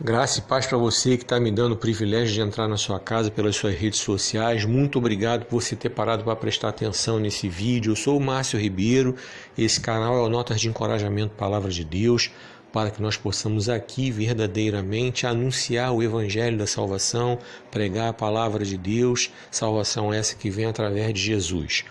Graça e paz para você que está me dando o privilégio de entrar na sua casa pelas suas redes sociais. Muito obrigado por você ter parado para prestar atenção nesse vídeo. Eu sou o Márcio Ribeiro. Esse canal é o Notas de Encorajamento Palavra de Deus, para que nós possamos aqui verdadeiramente anunciar o Evangelho da salvação, pregar a Palavra de Deus, salvação essa que vem através de Jesus.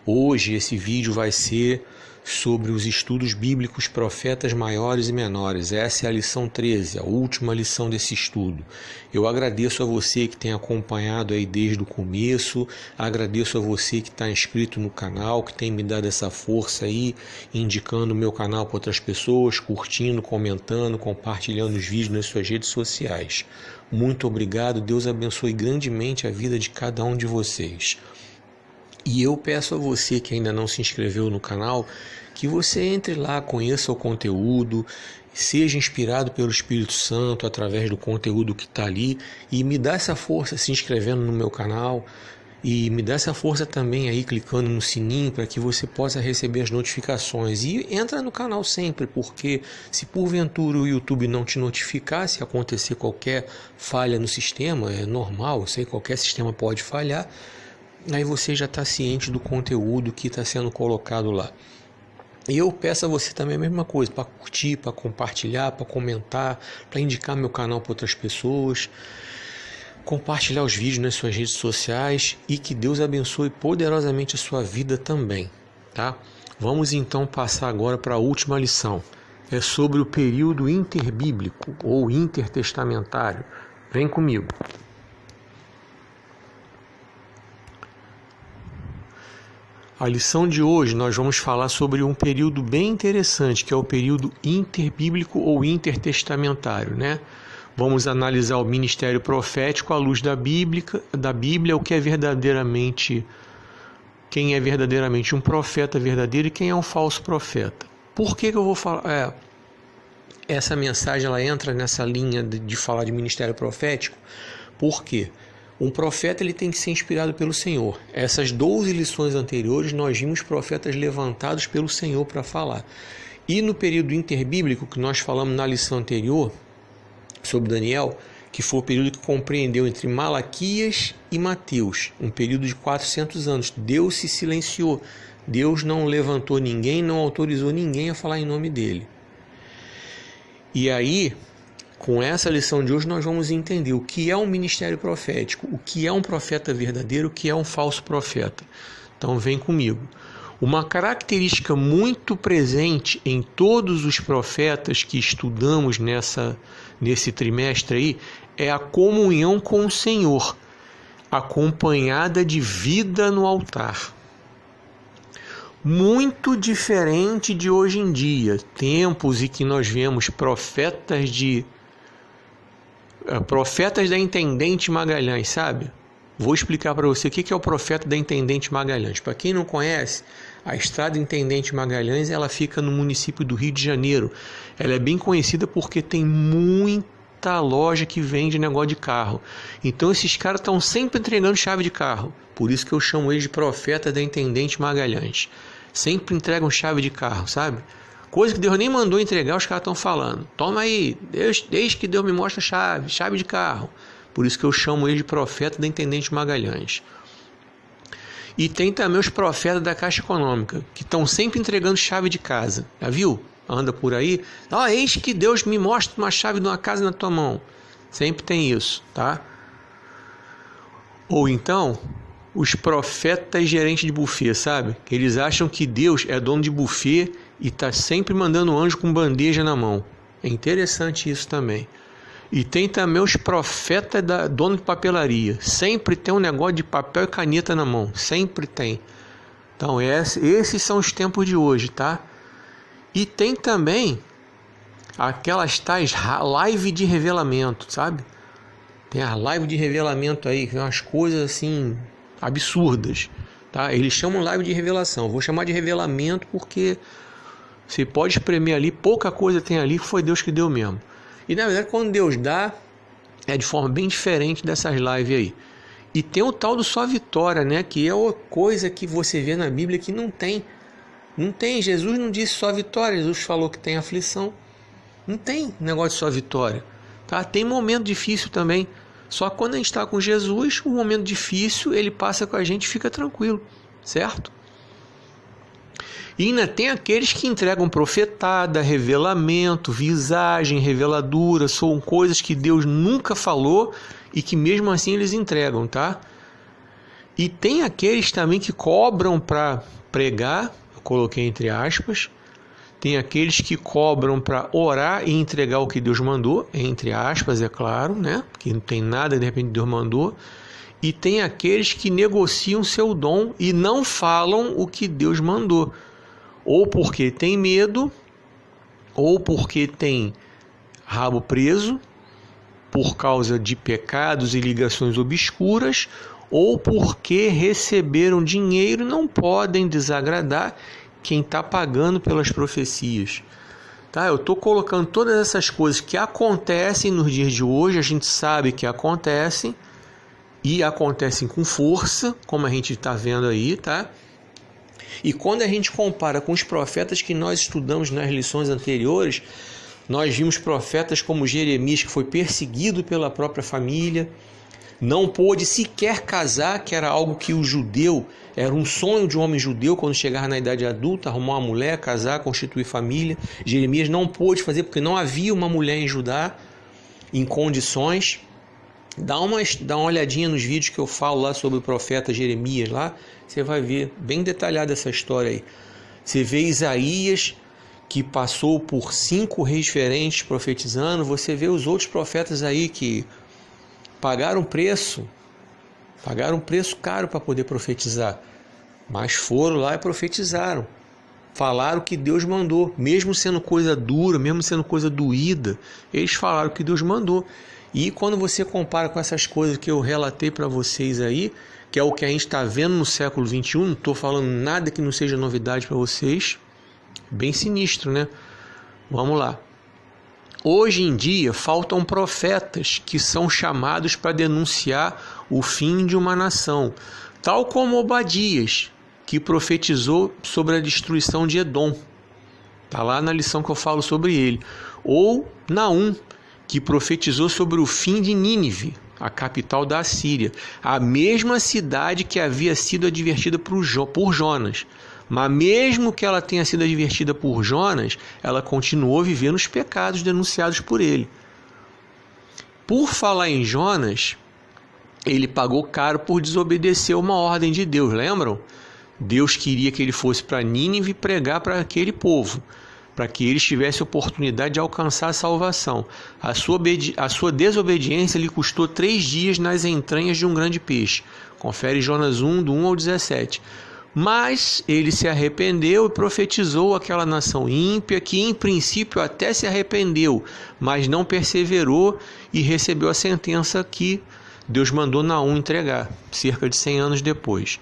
Hoje esse vídeo vai ser sobre os estudos bíblicos profetas maiores e menores. Essa é a lição 13, a última lição desse estudo. Eu agradeço a você que tem acompanhado aí desde o começo, agradeço a você que está inscrito no canal, que tem me dado essa força aí, indicando o meu canal para outras pessoas, curtindo, comentando, compartilhando os vídeos nas suas redes sociais. Muito obrigado, Deus abençoe grandemente a vida de cada um de vocês. E eu peço a você que ainda não se inscreveu no canal, que você entre lá, conheça o conteúdo, seja inspirado pelo Espírito Santo através do conteúdo que está ali e me dá essa força se inscrevendo no meu canal e me dá essa força também aí clicando no sininho para que você possa receber as notificações. E entra no canal sempre, porque se porventura o YouTube não te notificar, se acontecer qualquer falha no sistema, é normal, eu sei que qualquer sistema pode falhar, aí você já está ciente do conteúdo que está sendo colocado lá. E eu peço a você também a mesma coisa, para curtir, para compartilhar, para comentar, para indicar meu canal para outras pessoas, compartilhar os vídeos nas suas redes sociais e que Deus abençoe poderosamente a sua vida também, tá? Vamos então passar agora para a última lição. É sobre o período interbíblico ou intertestamentário. Vem comigo. A lição de hoje nós vamos falar sobre um período bem interessante, que é o período interbíblico ou intertestamentário, né? Vamos analisar o ministério profético à luz da Bíblia, o que é verdadeiramente, quem é verdadeiramente um profeta verdadeiro e quem é um falso profeta. Por que eu vou falar? Essa mensagem ela entra nessa linha de falar de ministério profético, por quê? Um profeta ele tem que ser inspirado pelo Senhor. Essas 12 lições anteriores nós vimos profetas levantados pelo Senhor para falar. E no período interbíblico que nós falamos na lição anterior, sobre Daniel, que foi o período que compreendeu entre Malaquias e Mateus, um período de 400 anos. Deus se silenciou. Deus não levantou ninguém, não autorizou ninguém a falar em nome dele. E aí, com essa lição de hoje, nós vamos entender o que é um ministério profético, o que é um profeta verdadeiro, o que é um falso profeta. Então, vem comigo. Uma característica muito presente em todos os profetas que estudamos nesse trimestre aí é a comunhão com o Senhor, acompanhada de vida no altar. Muito diferente de hoje em dia, tempos em que nós vemos profetas da Intendente Magalhães, sabe? Vou explicar para você o que é o profeta da Intendente Magalhães. Para quem não conhece, a estrada Intendente Magalhães ela fica no município do Rio de Janeiro. Ela é bem conhecida porque tem muita loja que vende negócio de carro. Então esses caras estão sempre entregando chave de carro. Por isso que eu chamo eles de profeta da Intendente Magalhães. Sempre entregam chave de carro, sabe? Coisa que Deus nem mandou entregar, os caras estão falando. Toma aí, desde que Deus me mostra chave de carro. Por isso que eu chamo ele de profeta da Intendente Magalhães. E tem também os profetas da Caixa Econômica, que estão sempre entregando chave de casa. Já viu? Anda por aí. Eis que Deus me mostra uma chave de uma casa na tua mão. Sempre tem isso, tá? Ou então, os profetas gerentes de buffet, sabe? Eles acham que Deus é dono de buffet e está sempre mandando anjo com bandeja na mão. É interessante isso também. E tem também os profetas dono de papelaria. Sempre tem um negócio de papel e caneta na mão. Sempre tem. Então esses são os tempos de hoje, tá? E tem também aquelas tais live de revelamento, sabe? Tem as lives de revelamento aí, que são umas coisas assim absurdas, tá? Eles chamam live de revelação. Eu vou chamar de revelamento porque você pode espremer ali, pouca coisa tem ali, foi Deus que deu mesmo. E na verdade, quando Deus dá, é de forma bem diferente dessas lives aí. E tem o tal do só vitória, né? Que é uma coisa que você vê na Bíblia que não tem. Não tem, Jesus não disse só vitória, Jesus falou que tem aflição. Não tem negócio de só vitória. Tá? Tem momento difícil também. Só que quando a gente está com Jesus, o momento difícil, ele passa com a gente e fica tranquilo. Certo? E ainda tem aqueles que entregam profetada, revelamento, visagem, reveladura, são coisas que Deus nunca falou e que mesmo assim eles entregam, tá? E tem aqueles também que cobram para pregar, eu coloquei entre aspas, tem aqueles que cobram para orar e entregar o que Deus mandou, entre aspas, é claro, né? Que não tem nada, de repente Deus mandou. E tem aqueles que negociam seu dom e não falam o que Deus mandou. Ou porque tem medo, ou porque tem rabo preso, por causa de pecados e ligações obscuras, ou porque receberam dinheiro e não podem desagradar quem está pagando pelas profecias. Tá? Eu estou colocando todas essas coisas que acontecem nos dias de hoje, a gente sabe que acontecem, e acontecem com força, como a gente está vendo aí, tá? E quando a gente compara com os profetas que nós estudamos nas lições anteriores, nós vimos profetas como Jeremias, que foi perseguido pela própria família, não pôde sequer casar, que era algo que o judeu, era um sonho de um homem judeu, quando chegava na idade adulta, arrumar uma mulher, casar, constituir família. Jeremias não pôde fazer, porque não havia uma mulher em Judá em condições. Dá uma olhadinha nos vídeos que eu falo lá sobre o profeta Jeremias lá, você vai ver bem detalhada essa história aí. Você vê Isaías, que passou por 5 reis diferentes profetizando, você vê os outros profetas aí que pagaram preço caro para poder profetizar, mas foram lá e profetizaram, falaram o que Deus mandou, mesmo sendo coisa dura, mesmo sendo coisa doída, eles falaram o que Deus mandou. E quando você compara com essas coisas que eu relatei para vocês aí, que é o que a gente está vendo no século XXI, não estou falando nada que não seja novidade para vocês, bem sinistro, né? Vamos lá. Hoje em dia faltam profetas que são chamados para denunciar o fim de uma nação, tal como Obadias, que profetizou sobre a destruição de Edom. Está lá na lição que eu falo sobre ele. Ou Naum, que profetizou sobre o fim de Nínive, a capital da Assíria, a mesma cidade que havia sido advertida por Jonas. Mas mesmo que ela tenha sido advertida por Jonas, ela continuou vivendo os pecados denunciados por ele. Por falar em Jonas, ele pagou caro por desobedecer uma ordem de Deus, lembram? Deus queria que ele fosse para Nínive pregar para aquele povo, para que eles tivessem oportunidade de alcançar a salvação. A sua desobediência lhe custou 3 dias nas entranhas de um grande peixe. Confere Jonas 1, do 1 ao 17. Mas ele se arrependeu e profetizou aquela nação ímpia, que em princípio até se arrependeu, mas não perseverou e recebeu a sentença que Deus mandou Naum entregar, cerca de 100 anos depois.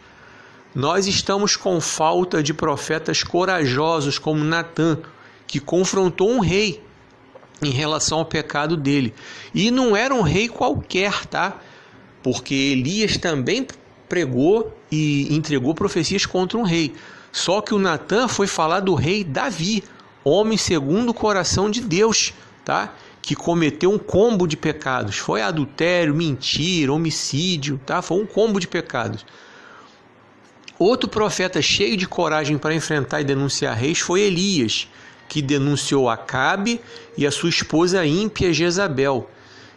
Nós estamos com falta de profetas corajosos como Natã, que confrontou um rei em relação ao pecado dele. E não era um rei qualquer, tá? Porque Elias também pregou e entregou profecias contra um rei. Só que o Natã foi falar do rei Davi, homem segundo o coração de Deus, tá? Que cometeu um combo de pecados. Foi adultério, mentira, homicídio, tá? Foi um combo de pecados. Outro profeta cheio de coragem para enfrentar e denunciar reis foi Elias, que denunciou Acabe e a sua esposa ímpia Jezabel.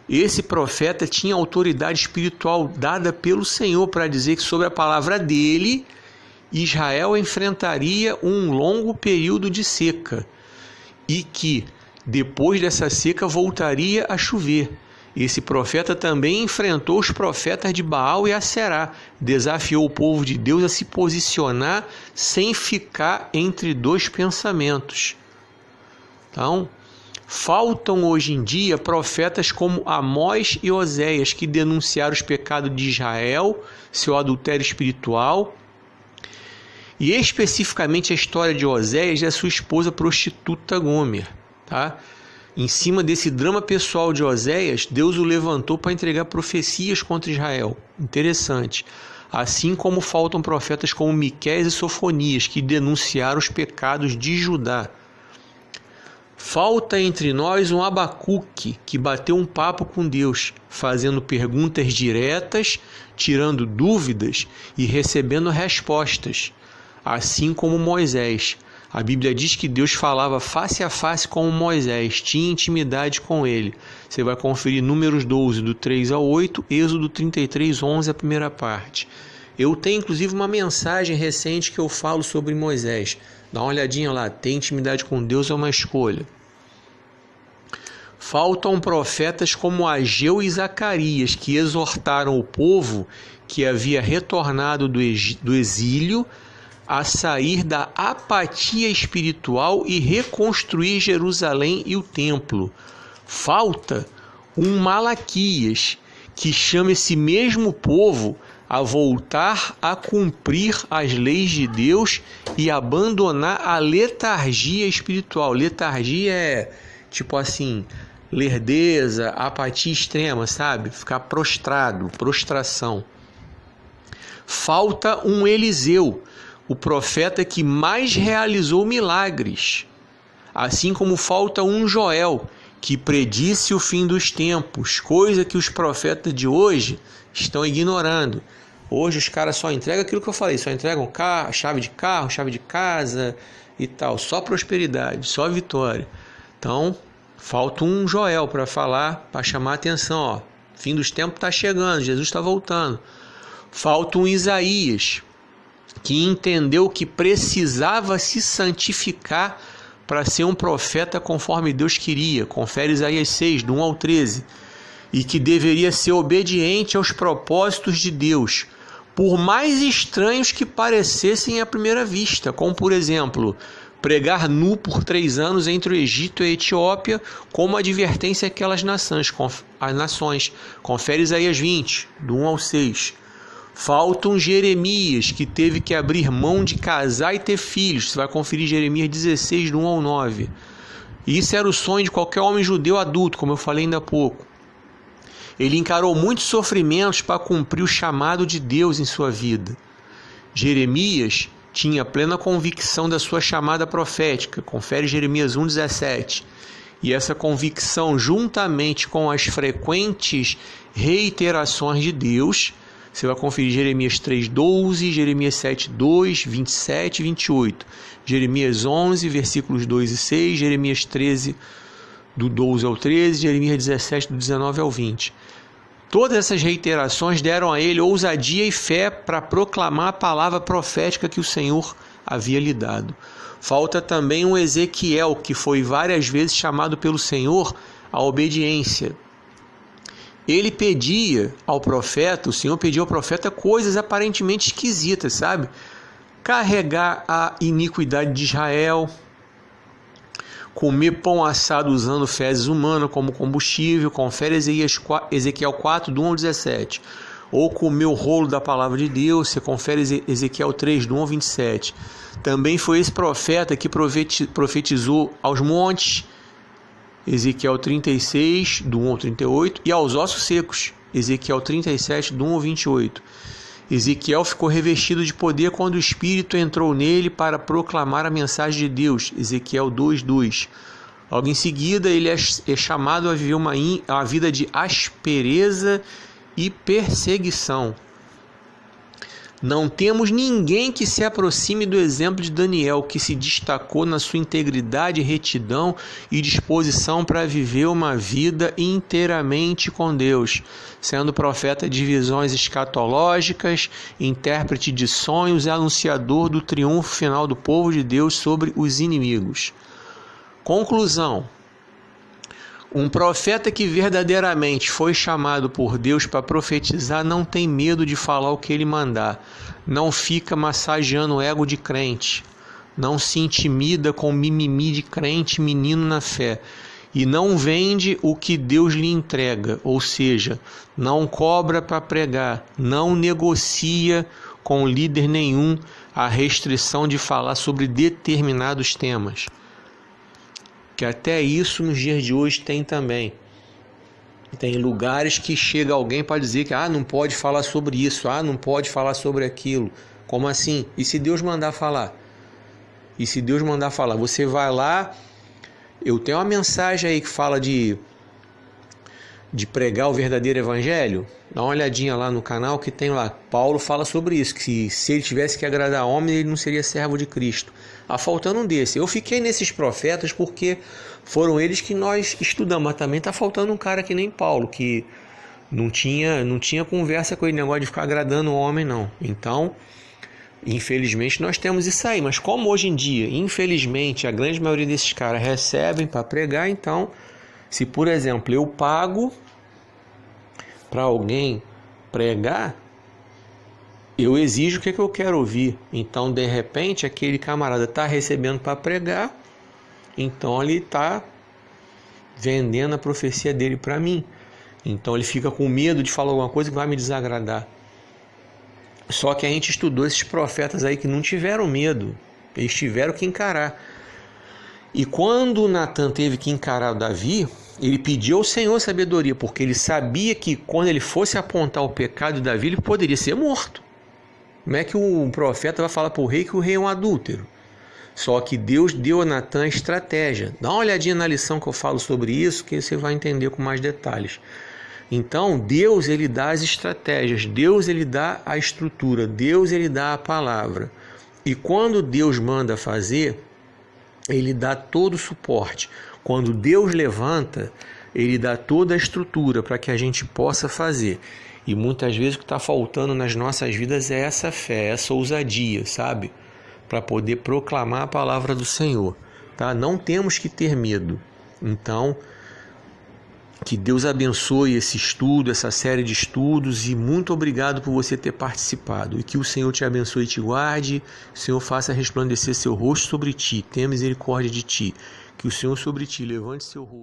Esse profeta tinha autoridade espiritual dada pelo Senhor para dizer que sobre a palavra dele, Israel enfrentaria um longo período de seca e que depois dessa seca voltaria a chover. Esse profeta também enfrentou os profetas de Baal e Aserá, desafiou o povo de Deus a se posicionar sem ficar entre dois pensamentos. Então, faltam hoje em dia profetas como Amós e Oséias, que denunciaram os pecados de Israel, seu adultério espiritual, e especificamente a história de Oséias e a sua esposa prostituta Gomer. Tá? Em cima desse drama pessoal de Oséias, Deus o levantou para entregar profecias contra Israel. Interessante. Assim como faltam profetas como Miqueias e Sofonias, que denunciaram os pecados de Judá. Falta entre nós um Abacuque que bateu um papo com Deus, fazendo perguntas diretas, tirando dúvidas e recebendo respostas, assim como Moisés. A Bíblia diz que Deus falava face a face com Moisés, tinha intimidade com ele. Você vai conferir Números 12, do 3 ao 8, Êxodo 33, 11, a primeira parte. Eu tenho inclusive uma mensagem recente que eu falo sobre Moisés. Dá uma olhadinha lá, ter intimidade com Deus é uma escolha. Faltam profetas como Ageu e Zacarias, que exortaram o povo que havia retornado do exílio a sair da apatia espiritual e reconstruir Jerusalém e o templo. Falta um Malaquias, que chama esse mesmo povo a voltar a cumprir as leis de Deus e abandonar a letargia espiritual. Letargia é tipo assim, lerdeza, apatia extrema, sabe? Ficar prostrado, prostração. Falta um Eliseu, o profeta que mais realizou milagres. Assim como falta um Joel, que predisse o fim dos tempos, coisa que os profetas de hoje estão ignorando. Hoje os caras só entregam aquilo que eu falei, só entregam chave de carro, chave de casa e tal, só prosperidade, só vitória. Então, falta um Joel para falar, para chamar a atenção, ó. Fim dos tempos está chegando, Jesus está voltando. Falta um Isaías, que entendeu que precisava se santificar para ser um profeta conforme Deus queria. Confere Isaías 6, do 1 ao 13. E que deveria ser obediente aos propósitos de Deus, por mais estranhos que parecessem à primeira vista, como por exemplo, pregar nu por 3 anos entre o Egito e a Etiópia, como advertência àquelas nações. Confere Isaías 20, do 1 ao 6. Falta um Jeremias, que teve que abrir mão de casar e ter filhos. Você vai conferir Jeremias 16, do 1 ao 9. Isso era o sonho de qualquer homem judeu adulto, como eu falei ainda há pouco. Ele encarou muitos sofrimentos para cumprir o chamado de Deus em sua vida. Jeremias tinha plena convicção da sua chamada profética. Confere Jeremias 1,17. E essa convicção, juntamente com as frequentes reiterações de Deus, você vai conferir Jeremias 3,12, Jeremias 7,2, 27 e 28. Jeremias 11, versículos 2 e 6, Jeremias 13, do 12 ao 13, Jeremias 17, do 19 ao 20. Todas essas reiterações deram a ele ousadia e fé para proclamar a palavra profética que o Senhor havia lhe dado. Falta também um Ezequiel, que foi várias vezes chamado pelo Senhor à obediência. Ele pedia ao profeta, o Senhor pedia ao profeta coisas aparentemente esquisitas, sabe? Carregar a iniquidade de Israel, comer pão assado usando fezes humanas como combustível, confere Ezequiel 4, do 1 ao 17. Ou comer o rolo da palavra de Deus, você confere Ezequiel 3, do 1 ao 27. Também foi esse profeta que profetizou aos montes, Ezequiel 36, do 1 ao 38, e aos ossos secos, Ezequiel 37, do 1 ao 28. Ezequiel ficou revestido de poder quando o Espírito entrou nele para proclamar a mensagem de Deus, Ezequiel 2:2. Logo em seguida, ele é chamado a viver uma vida de aspereza e perseguição. Não temos ninguém que se aproxime do exemplo de Daniel, que se destacou na sua integridade, retidão e disposição para viver uma vida inteiramente com Deus, sendo profeta de visões escatológicas, intérprete de sonhos e anunciador do triunfo final do povo de Deus sobre os inimigos. Conclusão: um profeta que verdadeiramente foi chamado por Deus para profetizar não tem medo de falar o que ele mandar, não fica massageando o ego de crente, não se intimida com mimimi de crente menino na fé e não vende o que Deus lhe entrega, ou seja, não cobra para pregar, não negocia com líder nenhum a restrição de falar sobre determinados temas. Que até isso nos dias de hoje tem também. Tem lugares que chega alguém para dizer que não pode falar sobre isso, não pode falar sobre aquilo. Como assim? E se Deus mandar falar? E se Deus mandar falar? Você vai lá Eu tenho uma mensagem aí que fala de pregar o verdadeiro evangelho. Dá uma olhadinha lá no canal que tem lá. Paulo fala sobre isso, que se ele tivesse que agradar homem, ele não seria servo de Cristo. Faltando um desse. Eu fiquei nesses profetas porque foram eles que nós estudamos, mas também está faltando um cara que nem Paulo, que não tinha conversa com ele, negócio de ficar agradando o homem, não. Então, infelizmente, nós temos isso aí. Mas como hoje em dia, infelizmente, a grande maioria desses caras recebem para pregar, então, se, por exemplo, eu pago para alguém pregar, eu exijo o que eu quero ouvir. Então, de repente, aquele camarada está recebendo para pregar, então ele está vendendo a profecia dele para mim. Então ele fica com medo de falar alguma coisa que vai me desagradar. Só que a gente estudou esses profetas aí que não tiveram medo, eles tiveram que encarar. E quando Natan teve que encarar Davi, ele pediu ao Senhor sabedoria, porque ele sabia que quando ele fosse apontar o pecado de Davi, ele poderia ser morto. Como é que um profeta vai falar para o rei que o rei é um adúltero? Só que Deus deu a Natan estratégia. Dá uma olhadinha na lição que eu falo sobre isso, que você vai entender com mais detalhes. Então, Deus, ele dá as estratégias, Deus, ele dá a estrutura, Deus, ele dá a palavra. E quando Deus manda fazer, ele dá todo o suporte. Quando Deus levanta, ele dá toda a estrutura para que a gente possa fazer. E muitas vezes o que está faltando nas nossas vidas é essa fé, essa ousadia, sabe? Para poder proclamar a palavra do Senhor. Tá? Não temos que ter medo. Então, que Deus abençoe esse estudo, essa série de estudos, e muito obrigado por você ter participado. E que o Senhor te abençoe e te guarde, o Senhor faça resplandecer seu rosto sobre ti, tenha misericórdia de ti. Que o Senhor sobre ti levante seu rosto.